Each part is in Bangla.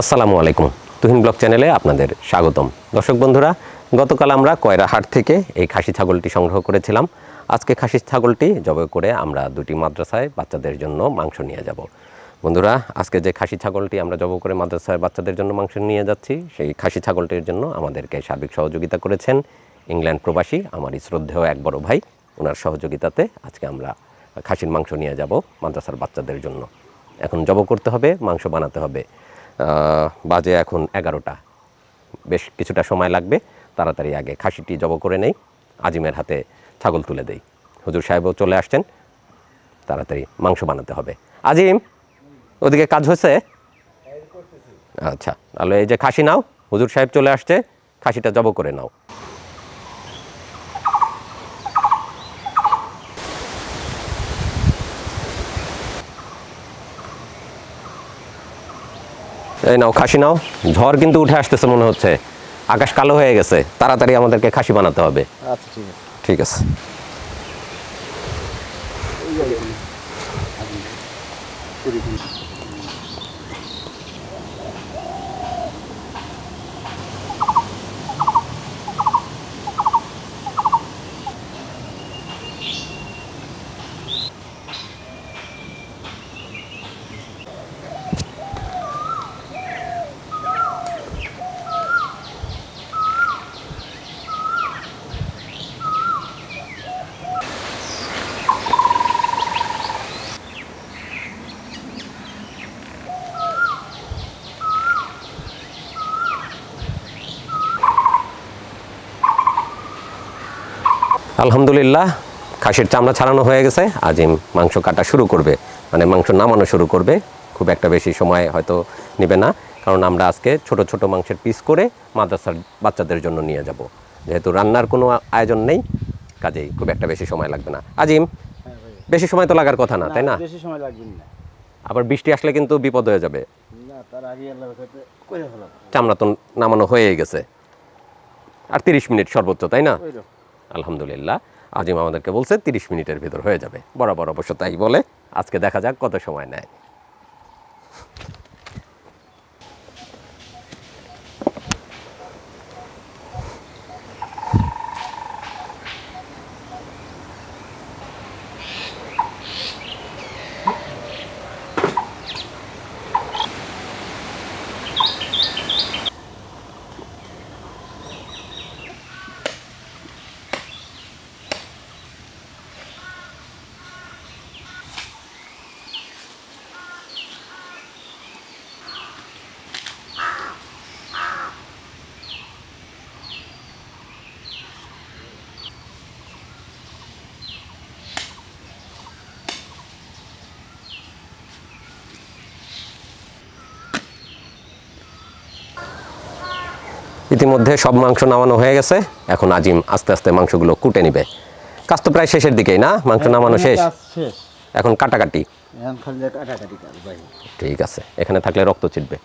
আসসালামু আলাইকুম, তুহিন ব্লগ চ্যানেলে আপনাদের স্বাগতম। দর্শক বন্ধুরা, গতকাল আমরা কয়রাহাট থেকে এই খাসি ছাগলটি সংগ্রহ করেছিলাম। আজকে খাসি ছাগলটি জবাই করে আমরা দুটি মাদ্রাসায় বাচ্চাদের জন্য মাংস নিয়ে যাব। বন্ধুরা, আজকে যে খাসি ছাগলটি আমরা জবাই করে মাদ্রাসায় বাচ্চাদের জন্য মাংস নিয়ে যাচ্ছি, সেই খাসি ছাগলটির জন্য আমাদেরকে সার্বিক সহযোগিতা করেছেন ইংল্যান্ড প্রবাসী আমার শ্রদ্ধেয় এক বড় ভাই। ওনার সহযোগিতাতে আজকে আমরা খাসির মাংস নিয়ে যাব মাদ্রাসার বাচ্চাদের জন্য। এখন জবাই করতে হবে, মাংস বানাতে হবে। বাজে এখন 11টা, বেশ কিছুটা সময় লাগবে। তাড়াতাড়ি আগে খাসিটি জবাই করে নেই, আজিমের হাতে ছাগল তুলে দেই। হুজুর সাহেবও চলে আসছেন, তাড়াতাড়ি মাংস বানাতে হবে। আজিম, ওদিকে কাজ হয়েছে? আচ্ছা, তাহলে এই যে খাসি নাও, হুজুর সাহেব চলে আসছে, খাসিটা জবাই করে নাও। এই নাও, খাসি নাও। ঝড় কিন্তু উঠে আসতেছে মনে হচ্ছে, আকাশ কালো হয়ে গেছে। তাড়াতাড়ি আমাদেরকে খাসি বানাতে হবে। আচ্ছা, ঠিক আছে। আলহামদুলিল্লাহ, খাসির চামড়া ছাড়ানো হয়ে গেছে। আজিম মাংস কাটা শুরু করবে, মানে মাংস নামানো শুরু করবে। খুব একটা বেশি সময় হয়তো নেবে না, কারণ আমরা আজকে ছোট ছোট মাংসের পিস করে মাদ্রাসার বাচ্চাদের জন্য নিয়ে যাব। যেহেতু রান্নার কোনো আয়োজন নেই, কাজেই খুব একটা বেশি সময় লাগবে না। আজিম, বেশি সময় তো লাগার কথা না, তাই না? বেশি সময় লাগবে না। আবার বৃষ্টি আসলে কিন্তু বিপদ হয়ে যাবে। না, তার আগে আল্লাহর কাছে কইরা ফেলা। চামড়া তো নামানো হয়েই গেছে, আর 30 মিনিট সর্বোচ্চ, তাই না? ওইরকম। আলহামদুলিল্লাহ, আজিম আমাদেরকে বলছে 30 মিনিটের ভিতর হয়ে যাবে। বরাবর অবশ্য তাই বলে। আজকে দেখা যাক কত সময় নেয়। ইতিমধ্যে সব মাংস নামানো হয়ে গেছে। এখন আজিম আস্তে আস্তে মাংসগুলো কুটে নিবে। কাজ তো প্রায় শেষের দিকেই না? মাংস নামানো শেষ, এখন কাটাকাটি। ঠিক আছে, এখানে থাকলে রক্ত ছিটবে।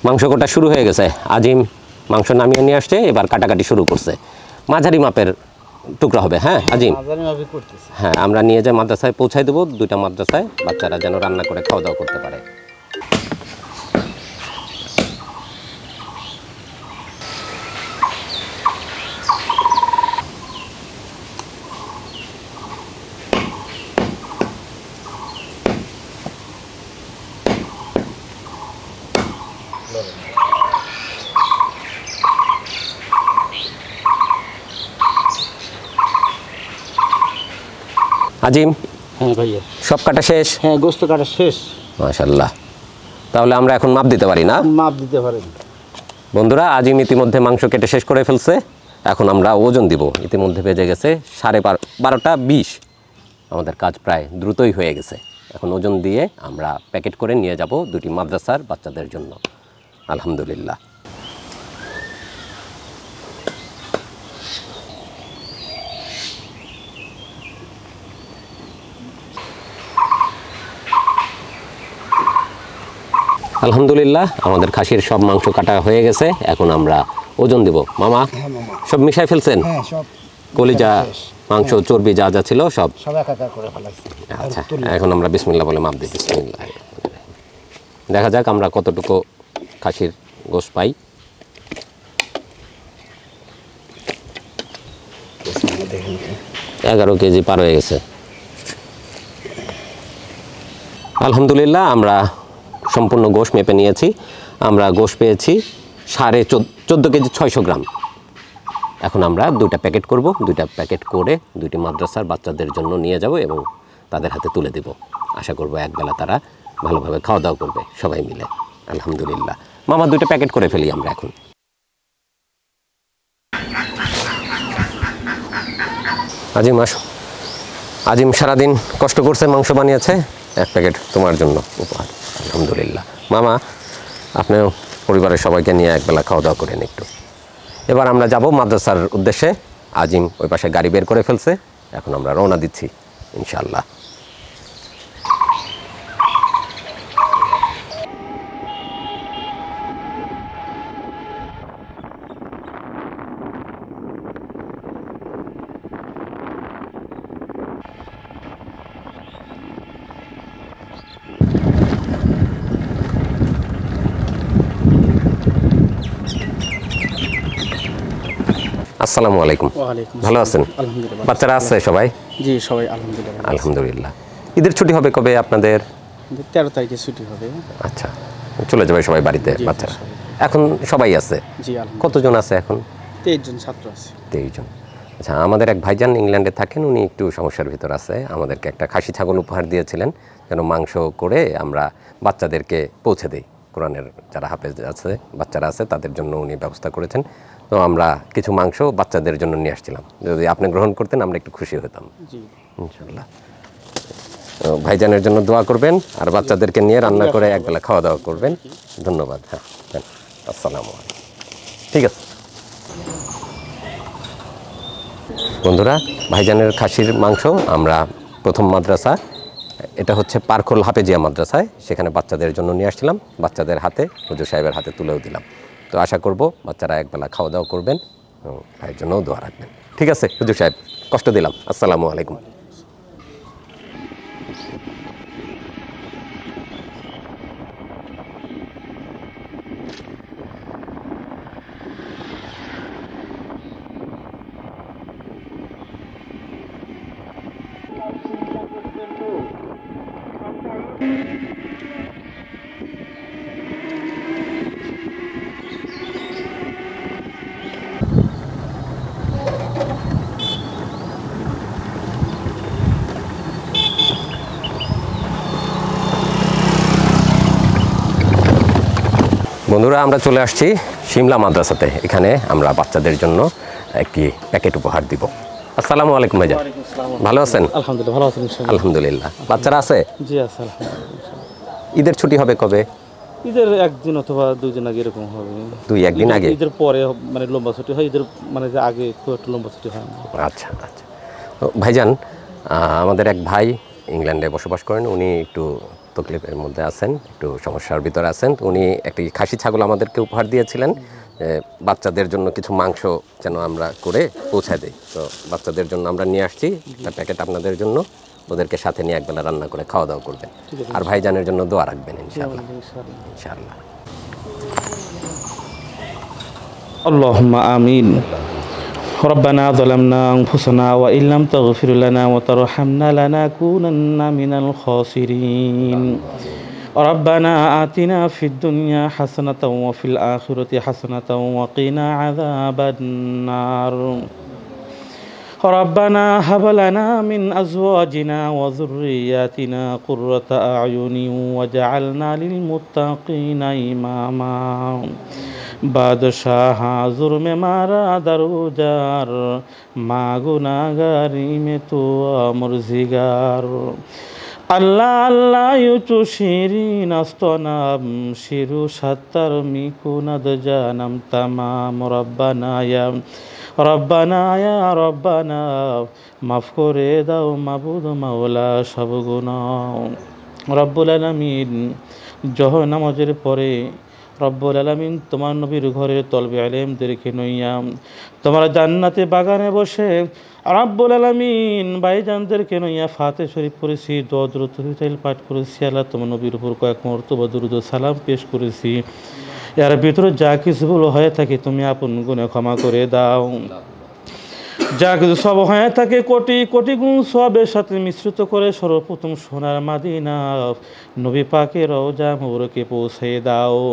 মাংস কাটা শুরু হয়ে গেছে। আজিম মাংস নামিয়ে নিয়ে আসছে, এবার কাটাকাটি শুরু করছে। মাঝারি মাপের টুকরা হবে। হ্যাঁ আজিম, হ্যাঁ, আমরা নিয়ে যাই মাদ্রাসায় পৌঁছাই দেবো। 2টা মাদ্রাসায় বাচ্চারা যেন রান্না করে খাওয়া দাওয়া করতে পারে। আজিম, হ্যাঁ ভাইয়া, সব কাটা শেষ? হ্যাঁ, গোস্ত কাটা শেষ। মাশাআল্লাহ, তাহলে আমরা এখন মাপ দিতে পারি না? মাপ দিতে পারেন বন্ধুরা। আজিম ইতিমধ্যে মাংস কেটে শেষ করে ফেলছে। এখন আমরা ওজন দিব। ইতিমধ্যে বেজে গেছে 12:30, 20। আমাদের কাজ প্রায় দ্রুতই হয়ে গেছে। এখন ওজন দিয়ে আমরা প্যাকেট করে নিয়ে যাব দুটি মাদ্রাসার বাচ্চাদের জন্য। আলহামদুলিল্লাহ। আলহামদুলিল্লাহ, আমাদের খাসির সব মাংস কাটা হয়ে গেছে। এখন আমরা ওজন দেব। মামা সব মিশাই ফেলছেন? হ্যাঁ, সব কলিজা, মাংস, চর্বি যা যা ছিল সব। একাকার করে ফেলাইছি। আচ্ছা, এখন আমরা বিসমিল্লাহ বলে মাপ দিই। বিসমিল্লাহ। দেখা যাক আমরা কতটুকু খাসির গোশত পাই। দেখুন 11 কেজি পার হয়ে গেছে। আলহামদুলিল্লাহ, আমরা সম্পূর্ণ গোশত মেপে নিয়েছি। আমরা গোশত পেয়েছি 14.5 কেজি 600 গ্রাম। এখন আমরা 2টা প্যাকেট করব। 2টা প্যাকেট করে 2টি মাদ্রাসার বাচ্চাদের জন্য নিয়ে যাব এবং তাদের হাতে তুলে দেব। আশা করব একবেলা তারা ভালোভাবে খাওয়া দাওয়া করবে সবাই মিলে। আলহামদুলিল্লাহ। মামা 2টা প্যাকেট করে ফেলি আমরা এখন। আজিম সারাদিন কষ্ট করছে, মাংস বানিয়েছে। 1 প্যাকেট তোমার জন্য উপহার। আলহামদুলিল্লাহ। মামা, আপনিও পরিবারের সবাইকে নিয়ে একবেলা খাওয়া দাওয়া করেন একটু। এবার আমরা যাব মাদ্রাসার উদ্দেশ্যে। আজিম ওই পাশে গাড়ি বের করে ফেলছে। এখন আমরা রওনা দিচ্ছি ইনশাআল্লাহ। আসসালামু আলাইকুম। ভালো আছেন? আলহামদুলিল্লাহ। বাচ্চারা আছে সবাই? জি, সবাই আলহামদুলিল্লাহ। আলহামদুলিল্লাহ। ঈদের ছুটি হবে কবে আপনাদের? 13 তারিখে ছুটি হবে। আচ্ছা, চলে যাবে সবাই বাড়িতে জি, বাচ্চারা? সবাই। এখন সবাই আছে? জি, আলহামদুলিল্লাহ। কতজন আছে এখন? 23 জন ছাত্র আছে। 23 জন। আচ্ছা, আমাদের এক ভাইজান ইংল্যান্ডে থাকেন, উনি একটু সমস্যার ভিতর আছে। আমাদেরকে একটা খাসি ছাগল উপহার দিয়েছিলেন যেন মাংস করে আমরা বাচ্চাদেরকে পৌঁছে দিই। কোরআনের যারা হাফেজ আছে, বাচ্চারা আছে, তাদের জন্য উনি ব্যবস্থা করেছেন। তো আমরা কিছু মাংস বাচ্চাদের জন্য নিয়ে আসছিলাম। যদি আপনি গ্রহণ করতেন আমরা একটু খুশি হতাম জি, ইনশাআল্লাহ। তো ভাইজানের জন্য দোয়া করবেন আর বাচ্চাদেরকে নিয়ে রান্না করে একবেলা খাওয়া দাওয়া করবেন। ধন্যবাদ। হ্যাঁ, আসসালামু আলাইকুম। ঠিক আছে বন্ধুরা, ভাইজানের খাসির মাংস আমরা প্রথম মাদ্রাসা, এটা হচ্ছে পারখোল হাফেজিয়া মাদ্রাসায়, সেখানে বাচ্চাদের জন্য নিয়ে আসছিলাম। বাচ্চাদের হাতে, হুজুর সাহেবের হাতে তুলেও দিলাম। তো আশা করব বাচ্চারা একবেলা খাওয়া দাওয়া করবেন, ভাইয়ের জন্যও দোয়া রাখবেন। ঠিক আছে হুজুর সাহেব, কষ্ট দিলাম। আসসালামু আলাইকুম। বন্ধুরা, আমরা চলে আসছি শিমলা মাদ্রাসাতে। এখানে আমরা বাচ্চাদের জন্য একটি প্যাকেট উপহার দিব। আসসালামু আলাইকুম ভাইজান, ভালো আছেন? আলহামদুলিল্লাহ, ভালো আছেন ইনশাআল্লাহ। আলহামদুলিল্লাহ। বাচ্চারা আছে? জি, আছে আলহামদুলিল্লাহ। ঈদের ছুটি হবে কবে? ঈদের 1 দিন অথবা 2 দিন আগে এরকম হবে। 2-1 দিন আগে? ঈদের পরে মানে লম্বা ছুটি হয়, ঈদের মানে যে আগে খুব একটা লম্বা ছুটি হয় না। আচ্ছা আচ্ছা। তো ভাইজান, আমাদের এক ভাই ইংল্যান্ডে বসবাস করেন, উনি একটু তকলিফের মধ্যে আছেন, একটু সমস্যার ভিতরে আছেন। তো উনি একটি খাসি ছাগল আমাদেরকে উপহার দিয়েছিলেন, বাচ্চাদের জন্য কিছু মাংস যেন আমরা করে পৌঁছায় দিই। তো বাচ্চাদের জন্য আমরা নিয়ে আসছি একটা প্যাকেট আপনাদের জন্য। ওদেরকে সাথে নিয়ে একবেলা রান্না করে খাওয়া দাওয়া করবেন, আর ভাইজানের জন্য দোয়া রাখবেন ইনশাআল্লাহ। ইনশাআল্লাহ। اللهم آمين. ربنا ظلمنا أنفسنا وإن لم تغفر لنا وترحمنا لنكونن من الخاسرين. ربنا آتنا في الدنيا حسنة وفي الآخرة حسنة وقنا عذاب النار. ربنا هب لنا من أزواجنا وذرياتنا قرة أعين واجعلنا للمتقين إماما. बादशाह हाजुर में मारा दरोजार, माँ गुनागारी में तो अमरजिगार. আল্লাহ আল্লাহ ইউচু শিরিন আস্তনাম শিরু সাত্তার মিকুনাদ জানাম তামাম রব্বানা মাফ করে দাও মাবুদ মাওলা সব গুনাহ। রব্বুল আলামিন জোহর নামাজের পরে রব্বুল আলামিন তোমার নবীর ঘরের তলবে আলেমদেরকে নইয়া তোমার জান্নাতে বাগানে বসে রব্বুল আলামিন ভাইজানদেরকে নইয়া ফাতে শরীফ পড়েছি, দরুদ তহলিল পাঠ করেছি। আল্লাহ তোমার নবীর উপর কয়েক মর্তবা দরুদ ও সালাম পেশ করেছি। এর ভিতরে যা কিছু ভুল হয়ে থাকে তুমি আপন গুণে ক্ষমা করে দাও। যা কিছু সব হয়ে থাকে কোটি কোটি গুণ সবের সাথে মিশ্রিত করে সর্বপ্রথম সোনার মাদিনা নবী পাকের রওজা মোবারকে পৌঁছে দাও।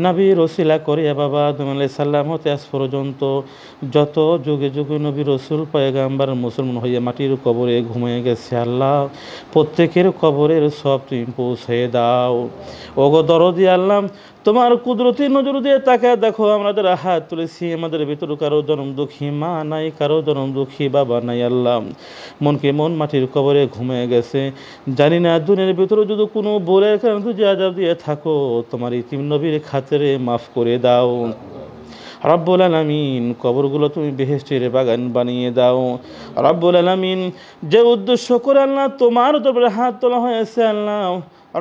নবীর ওসিলা করিয়া বাবা আদম আলাইহিস সালাম হতে আজ পর্যন্ত যত যুগে যুগে নবী রসুল পয়গাম্বার মুসলমান হইয়া মাটির কবরে ঘুমিয়ে গেছে, আল্লাহ প্রত্যেকের কবরের সব তুমি পৌঁছে দাও। ওগো দরদি আল্লাহ, তোমার কুদরতি নজর দিয়ে তাকায় দেখো, আমরা যারা হাত তুলেছি আমাদের ভিতরে কারো জনম দুঃখী মা নাই, কারো জনম দুঃখী বাবা নাই। আল্লাহ মনকে মন মাটির কবরে ঘুমিয়ে গেছে, জানি না দুনিয়ার ভিতরে যদি কোনো বোরের কারণে তুই আজাব দিয়ে থাকো, তোমার ইতিম নবীর খাতিরে মাফ করে দাও। রব্বুল আলামিন কবরগুলো তুমি বেহেশতের বাগান বানিয়ে দাও। রব্বুল আলামিন যে উদ্দেশ্য করে আল্লাহ তোমার দরবারে হাত তোলা হয়েছে, আল্লাহ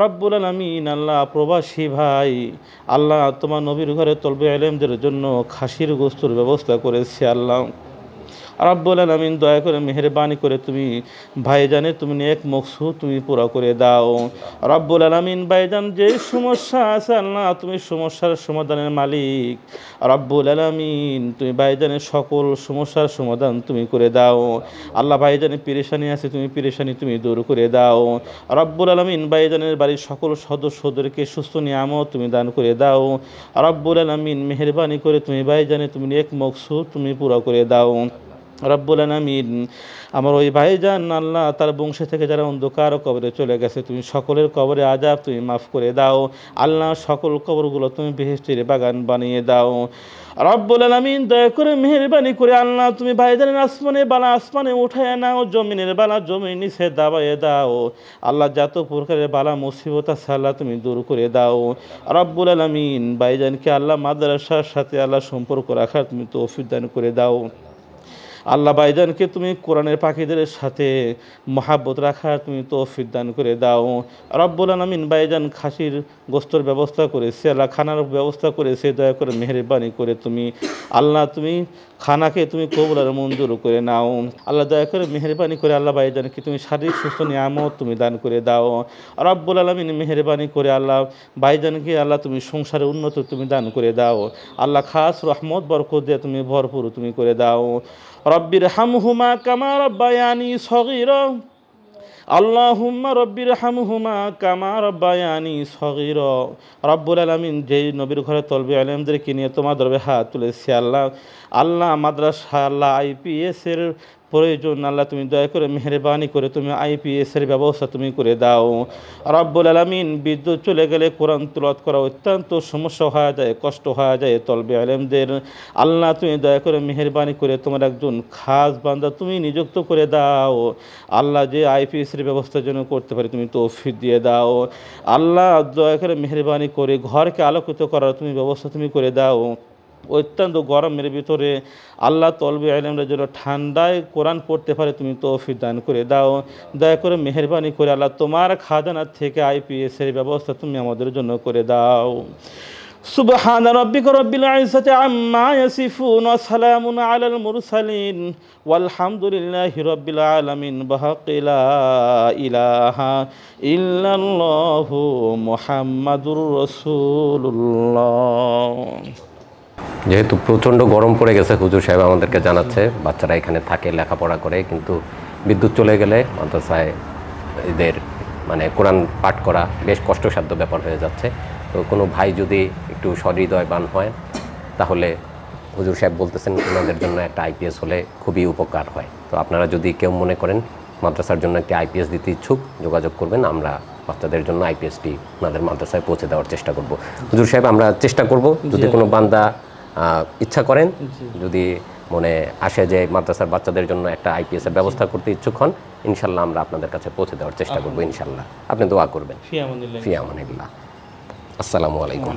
রব্বুল আলামিন আল্লাহ প্রবাসী ভাই আল্লাহ তোমার নবীর ঘরে তলবে আলেমদের জন্য খাসির গোস্তের ব্যবস্থা করেছে। আল্লাহ রব্বুল আলামিন দয়া করে মেহেরবানি করে তুমি ভাইজানে তুমি নেক মকসুদ তুমি পুরা করে দাও। রব্বুল আলামিন ভাইজান যে সমস্যা আছে আল্লাহ তুমি সমস্যার সমাধানের মালিক। রব্বুল আলামিন তুমি ভাইজানের সকল সমস্যার সমাধান তুমি করে দাও। আল্লাহ ভাইজানের পেরেশানি আছে তুমি পেরেশানি তুমি দূর করে দাও। রব্বুল আলামিন ভাইজানের বাড়ির সকল সদস্যদেরকে সুস্থ নিয়ামত তুমি দান করে দাও। রব্বুল আলামিন মেহেরবানি করে তুমি ভাইজানে তুমি নেক মকসুদ তুমি পুরা করে দাও। রব্বুল আলামিন আমার ওই ভাইজান আল্লাহ তার বংশ থেকে যারা অন্ধকার কবরে চলে গেছে তুমি সকলের কবরে আযাব তুমি মাফ করে দাও। আল্লাহ সকল কবরগুলো তুমি বেহেশতের বাগান বানিয়ে দাও। রব্বুল আলামিন দয়া করে মেহেরবানি করে আল্লাহ তুমি ভাইজানের আসমানে বালা আসমানে উঠায় নাও, জমিনের বালা জমির নিচে দাবাইয়ে দাও। আল্লাহ যত প্রকারের বালা মুসিবত আছে আল্লাহ তুমি দূর করে দাও। রব্বুল আলামিন ভাইজানকে আল্লাহ মাদ্রাসার সাথে আল্লাহ সম্পর্ক রাখার তুমি তৌফিক দান করে দাও। আল্লাহ ভাইজানকে তুমি কোরআনের পাখিদের সাথে মহাব্বত রাখার তুমি তৌফিক দান করে দাও। রব্বুল আলামিন ভাইজান খাসির গোস্তর ব্যবস্থা করেছে, আল্লাহ খানার ব্যবস্থা করেছে, দয়া করে মেহেরবানি করে তুমি আল্লাহ তুমি খানাকে তুমি কবুল আর মঞ্জুর করে নাও। আল্লাহ দয়া করে মেহেরবানি করে আল্লাহ ভাইজানকে তুমি শারীরিক সুস্থ নিয়ামত তুমি দান করে দাও। রব্বুল আলামিন মেহেরবানি করে আল্লাহ ভাইজানকে আল্লাহ তুমি সংসারে উন্নত তুমি দান করে দাও। আল্লাহ খাস রহমত বরকত দিয়ে তুমি ভরপুর তুমি করে দাও। রব্বির হামহুমা কামা রব্বায়ানি সগীরা আল্লাহুম্মা রব্বির হামহুমা কামা রব্বায়ানি সগীরা। রব্বুল আলামিন যেই নবীর ঘরে তলবে আলেমদেরকে নিয়ে তোমার দরবারে হাত তুলেছি আল্লাহ আল্লাহ মাদ্রাসা আল্লাহ আইপিএসের প্রয়োজন আল্লাহ তুমি দয়া করে মেহেরবানি করে তুমি আইপিএসের ব্যবস্থা তুমি করে দাও। রব্বুল আলামিন বিদ্যুৎ চলে গেলে কোরআন তেলাওয়াত করা অত্যন্ত সমস্যা হয়ে যায়, কষ্ট হয়ে যায় তলবে আলেমদের। আল্লাহ তুমি দয়া করে মেহেরবানি করে তোমার একজন খাস বান্দা তুমি নিযুক্ত করে দাও। আল্লাহ যে আইপিএসের ব্যবস্থার জন্য করতে পারে তুমি তৌফিক দিয়ে দাও। আল্লাহ দয়া করে মেহেরবানি করে ঘরকে আলোকিত করার তুমি ব্যবস্থা তুমি করে দাও। অত্যন্ত গরমের ভিতরে আল্লাহ তলবে আলেমরা যেন ঠান্ডায় কোরআন পড়তে পারে তুমি তৌফিক দান করে দাও। দয়া করে মেহেরবানি করে আল্লাহ তোমার খাজানা থেকে আইপিএসের ব্যবস্থা তুমি আমাদের জন্য করে দাও। সুবহান রাব্বিকা রাব্বিল ইজ্জাতি আম্মা ইয়াসিফুন ওয়া সালামুন আলাল মুরসালিন ওয়ালহামদুলিল্লাহি রাব্বিল আলামিন বিহাqqি লা ইলাহা ইল্লাল্লাহু মুহাম্মাদুর রাসূলুল্লাহ। যেহেতু প্রচণ্ড গরম পড়ে গেছে, হুজুর সাহেব আমাদেরকে জানাচ্ছে বাচ্চারা এখানে থাকে লেখাপড়া করে, কিন্তু বিদ্যুৎ চলে গেলে মাদ্রাসায় এদের মানে কোরআন পাঠ করা বেশ কষ্টসাধ্য ব্যাপার হয়ে যাচ্ছে। তো কোনো ভাই যদি একটু সহৃদয়বান হয় তাহলে হুজুর সাহেব বলতেছেন ওনাদের জন্য একটা আইপিএস হলে খুবই উপকার হয়। তো আপনারা যদি কেউ মনে করেন মাদ্রাসার জন্য একটি আইপিএস দিতে ইচ্ছুক যোগাযোগ করবেন, আমরা বাচ্চাদের জন্য আইপিএসটি ওনাদের মাদ্রাসায় পৌঁছে দেওয়ার চেষ্টা করব। হুজুর সাহেব আমরা চেষ্টা করব যদি কোনো বান্দা ইচ্ছা করেন, যদি মনে আসে যে মাদ্রাসার বাচ্চাদের জন্য একটা আইপিএসের ব্যবস্থা করতে ইচ্ছুক হন, ইনশাল্লাহ আমরা আপনাদের কাছে পৌঁছে দেওয়ার চেষ্টা করবো ইনশাল্লাহ। আপনি দোয়া করবেন। ফি আমানিল্লাহ। ফি আমানিল্লাহ। আসসালামু আলাইকুম।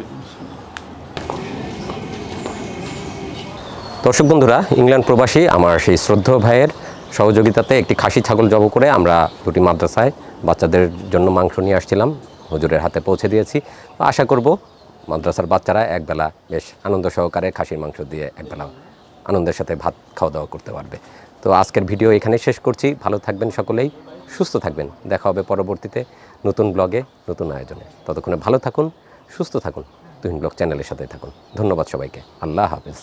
দর্শক বন্ধুরা, ইংল্যান্ড প্রবাসী আমার সেই শ্রদ্ধেয় ভাইয়ের সহযোগিতাতে একটি খাসি ছাগল জব করে আমরা দুটি মাদ্রাসায় বাচ্চাদের জন্য মাংস নিয়ে আসছিলাম, হুজুরের হাতে পৌঁছে দিয়েছি। আশা করব মাদ্রাসার বাচ্চারা একবেলা বেশ আনন্দ সহকারে খাসির মাংস দিয়ে একবেলা আনন্দের সাথে ভাত খাওয়া দাওয়া করতে পারবে। তো আজকের ভিডিও এখানেই শেষ করছি। ভালো থাকবেন সকলেই, সুস্থ থাকবেন। দেখা হবে পরবর্তীতে নতুন ব্লগে, নতুন আয়োজনে। ততক্ষণে ভালো থাকুন, সুস্থ থাকুন, তুহিন ব্লগ চ্যানেলের সাথে থাকুন। ধন্যবাদ সবাইকে। আল্লাহ হাফেজ।